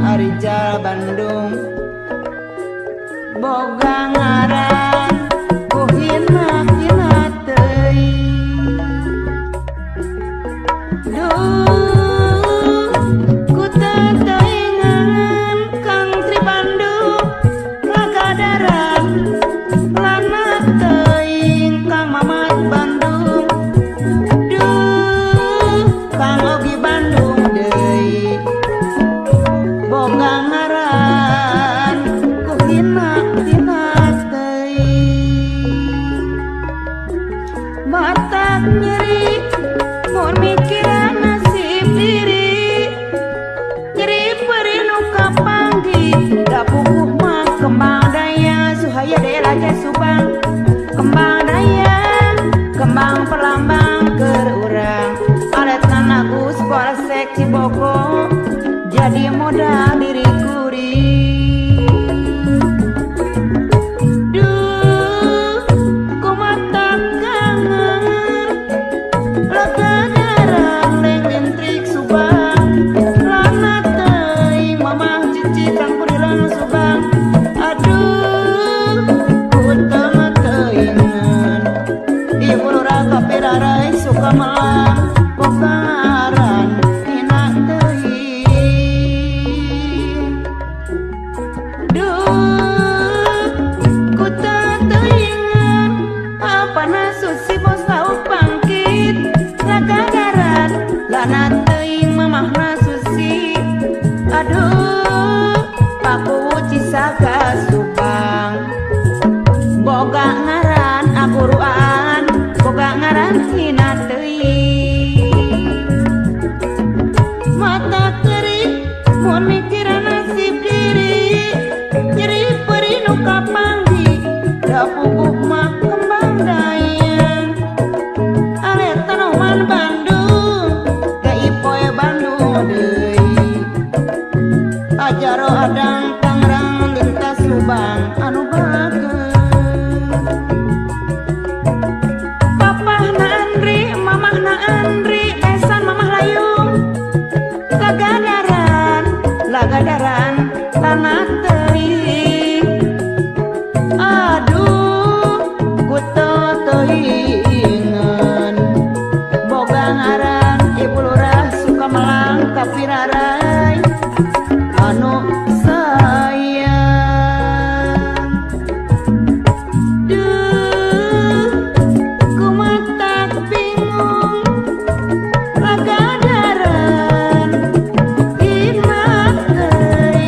Arijal Bandung boga ngaran ku hina-hina teuing. Duh ku teuingan Kang Tri Bandung Lagadaran lana teuing Kang Mamat Bandung. Duh Kang Ogi Bandung deui boga ngaran ku hina-hina teuing. Batak nyeri mun mikiran nasib diri, nyeri peri nu kapanggih da puguh mah kembang daya suhaya dela teh subang. Kembang daya kembang perlambang keur urang aletna Agus Polsek Ciboko jadi modal diri kuring. Duh kumata kangen Lagadaran leng lintrik subang lana teuing mamah cici kang kudilan subang. Aduh ku teu teuingan ibu lurah kapirarai suka melang bogaran hina teuing. Duh ku teu teuingan apana Susi bos lauk bangkit Lagadaran lana teuing mamahna Susi. Aduh paku Cisaga subang boga ngaran aguruan boga ngaran hina teuing. Mata teuing mun mikiran nasib diri, nyeri peri nu kapanggih da puguh mah kembang dayang aleta Noman Bandung da Ipoe Bandung deui ajaro adang Tangerang lintas Subang anu bageus. Papahna Andri mamahna Andri esan mamah layung Lagadaran lana teuing. Aduh ku teu teuingan boga ngaran ibu lurah Sukamelang kapirarai anu sayang. Duh kumata bingung Lagadaran hina teuing.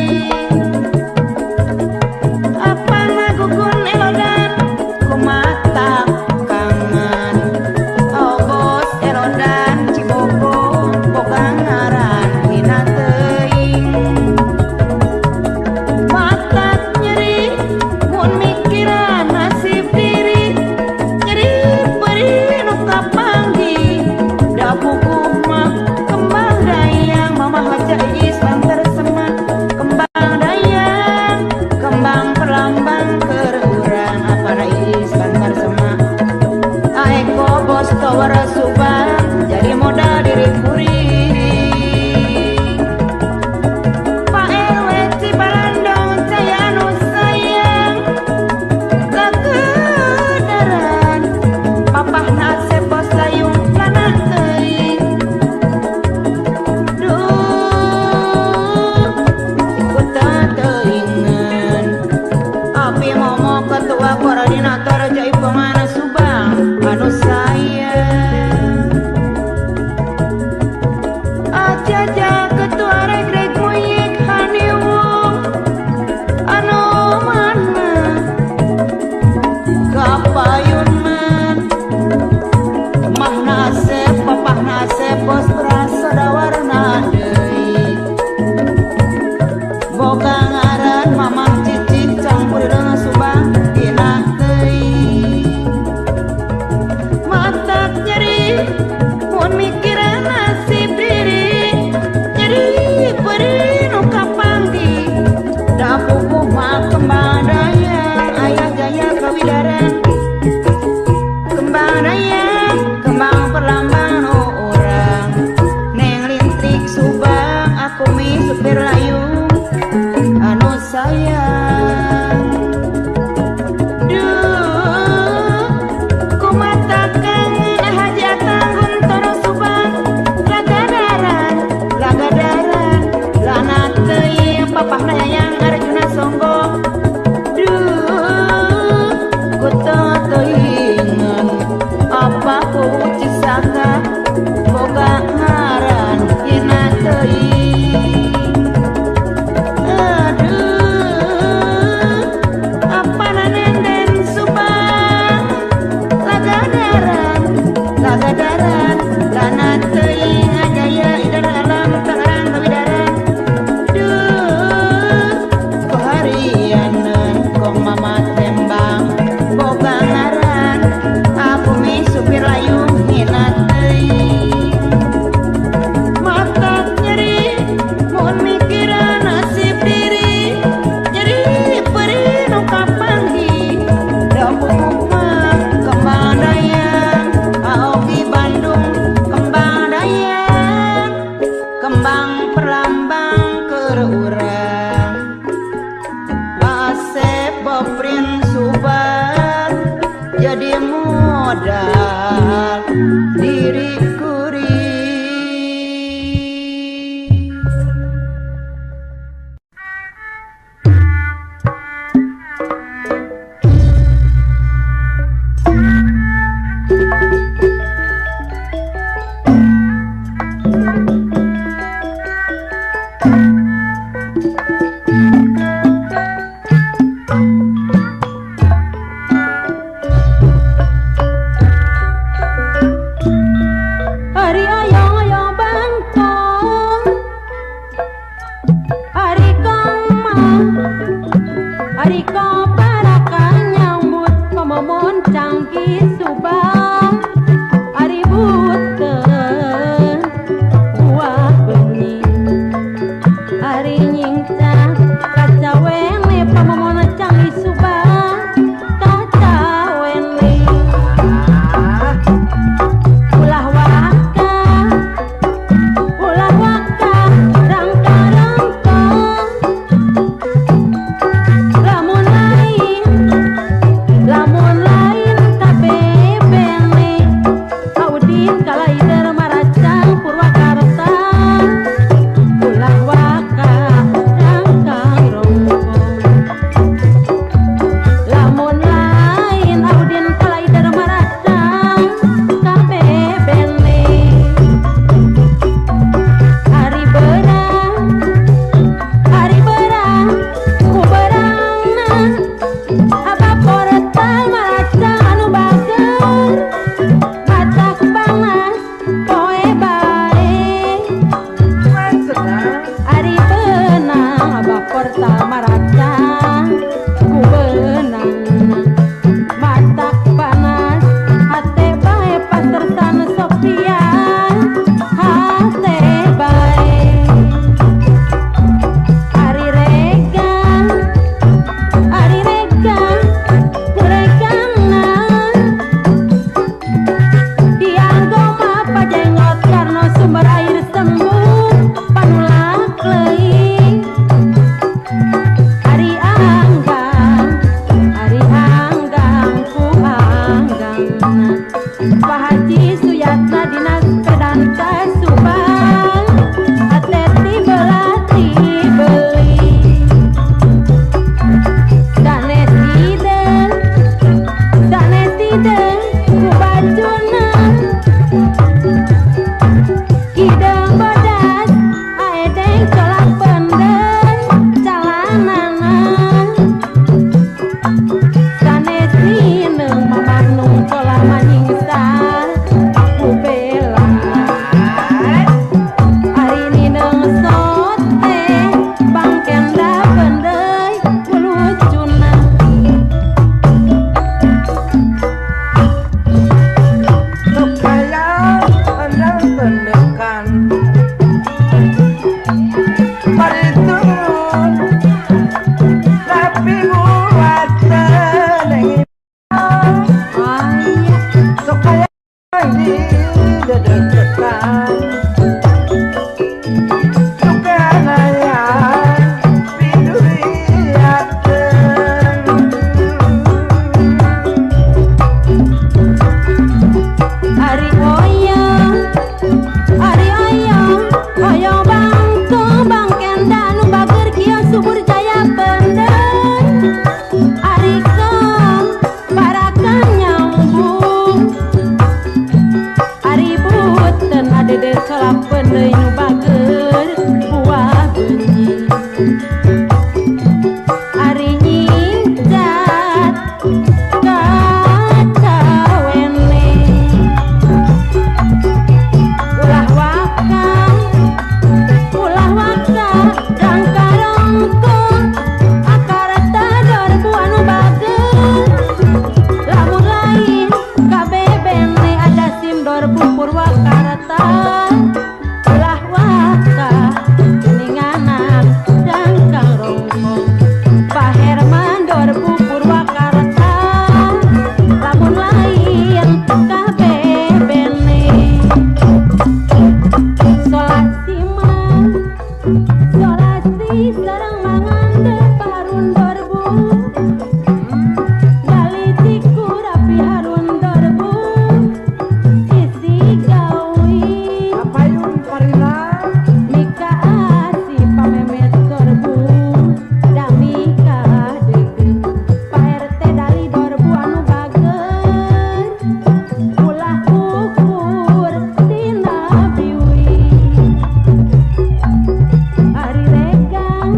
Hari regang,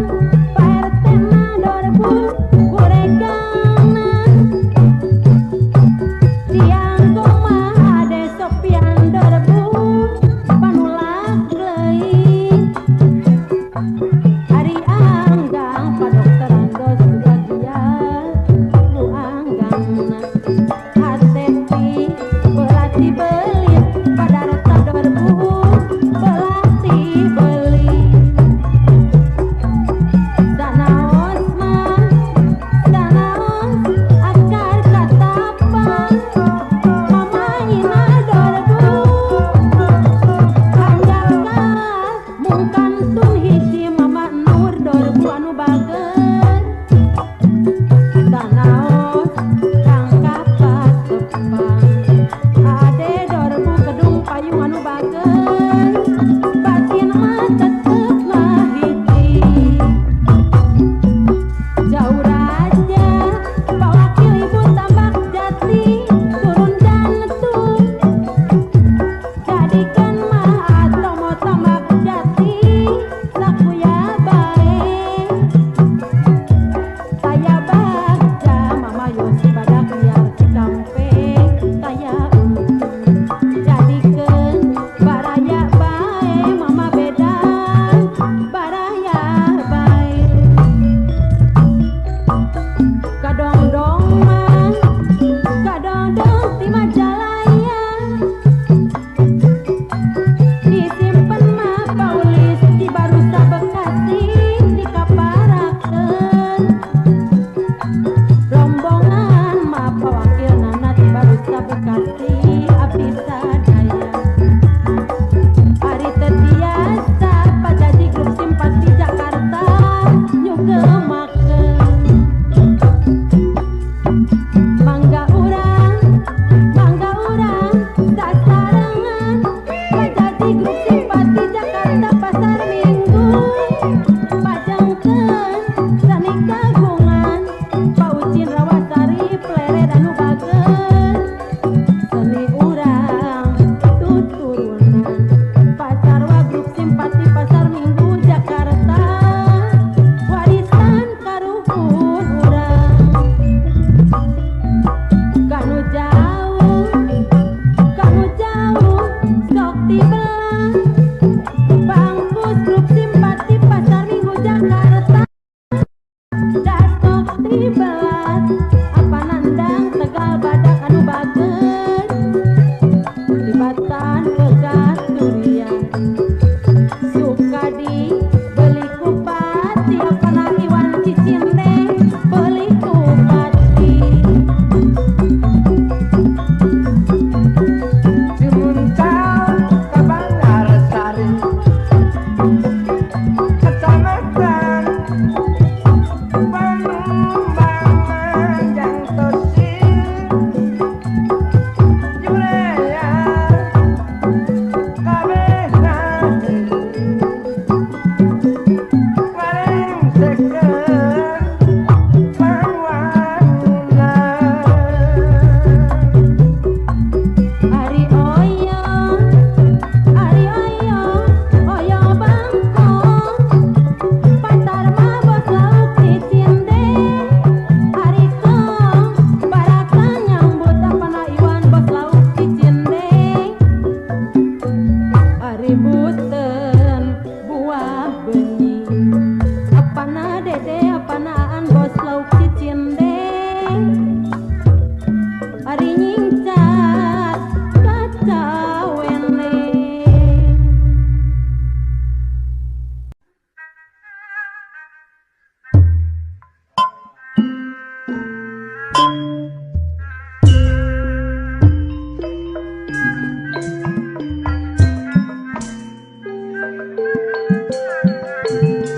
Pak RT mah 2000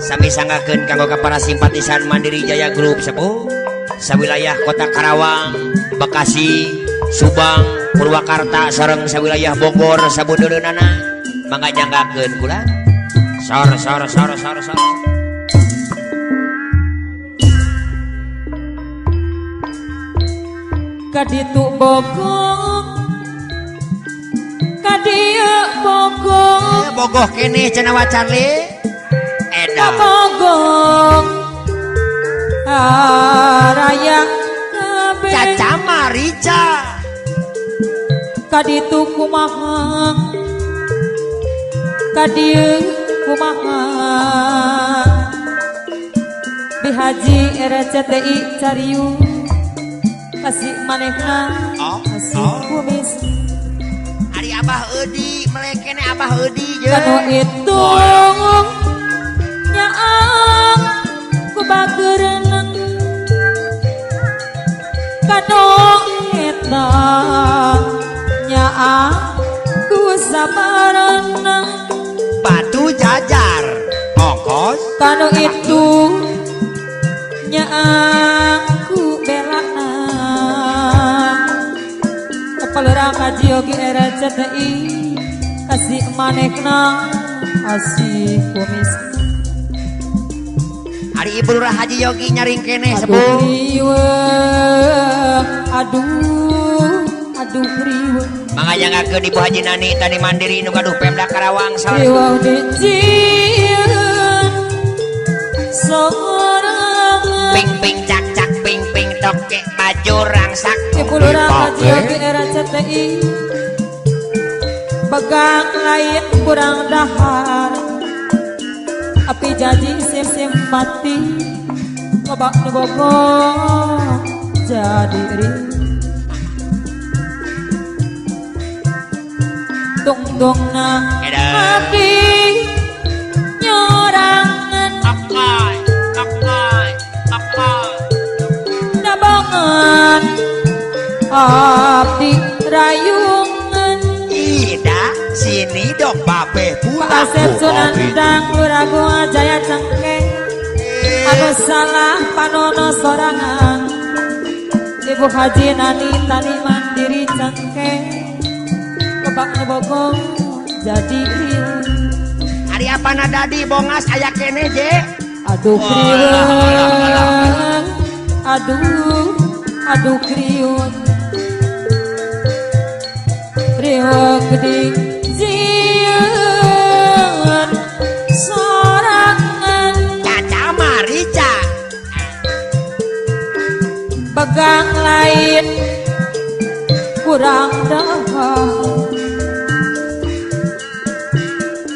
Sami sanggakeun kanggo ka para simpatisan Mandiri Jaya Group sepuh sawilayah Kota Karawang, Bekasi, Subang, Purwakarta sareng sawilayah Bogor sabudeunana mangga nyanggakeun kula. Sor. Kaditu Bogor, kadieu Bogor, Bogoh kene cenah Charlie. Bogor raya Caca Marica kaditu kumaha kadieu kumaha bihaji RCTI cariu kasih manehna kasih kumis ari Abah Eudi melekene Abah Eudi jeung kanu itu nyaang ku bageureun kanu eta nyaang ku sabareuna batu jajar ongkos kanu itu nyaang ku belana kepalera kaji yogi RCTI kasih manehna kasih kumis Ari Ibu Lurah Haji Yogi nyaring kene sepuh. Aduh riweuh. Mangga nyanggakeun Ibu Haji Nani tadi Mandiri nu gaduh Pemda Karawang riweuh dijieun sorangan. Ping cak ping toke baju rangsak. Ibu Lurah Haji Yogi RCTI begang lain kurang dahar. Api janji sim mati lobak nu bogor jadi ring tungtungna abdi nyorangan akai nabongan abdi rayungan ida sini dok babe pulang Asep Sunandang Luragu Jaya Cengkeh anu salah panono sorangan Ibu Haji Nani Tani Mandiri Cengkeh Lebak nu Bogor jadi riweuh ari apana dadi bongas aya kene je aduh kriweuh aduh kriweuh riweuh geuning zieun sorangan Caca Marica begang lain kurang dahar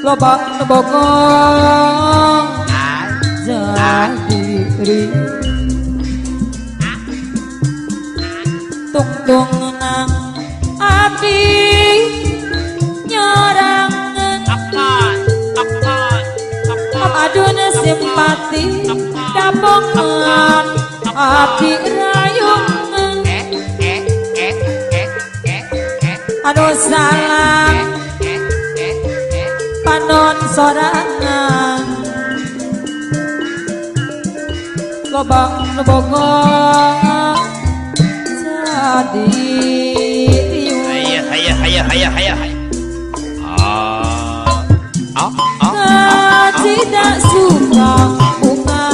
loba nu Bogor jadi riweuh tungtungna abdi nyorangan aduna simpati dabongan abdi rayungan anu salah panon sorangan loba nu Bogor jadi hayah tidak suka bunga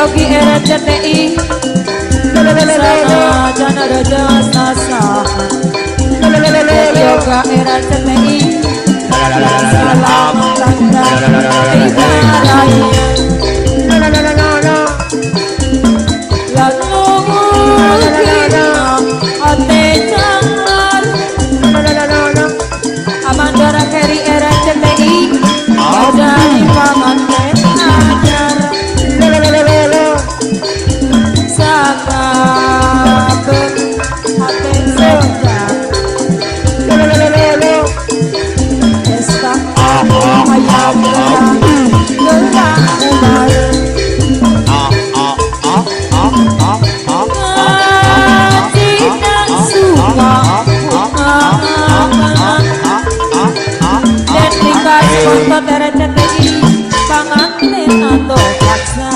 Yogi RCTI Sana jana raja sasa Yoga RCTI Salam tanda Ibaraya Lalu kita Ate jangan Amandora Keri RCTI Dari pamanten ajar Sangat hati senja Pesta ayam gerang ular Tidak suka Dan dikasih foto RCTI Panganten atau paksa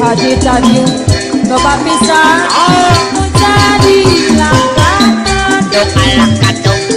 Haji Cadiu coba bisa jadi langganan Dok alak katung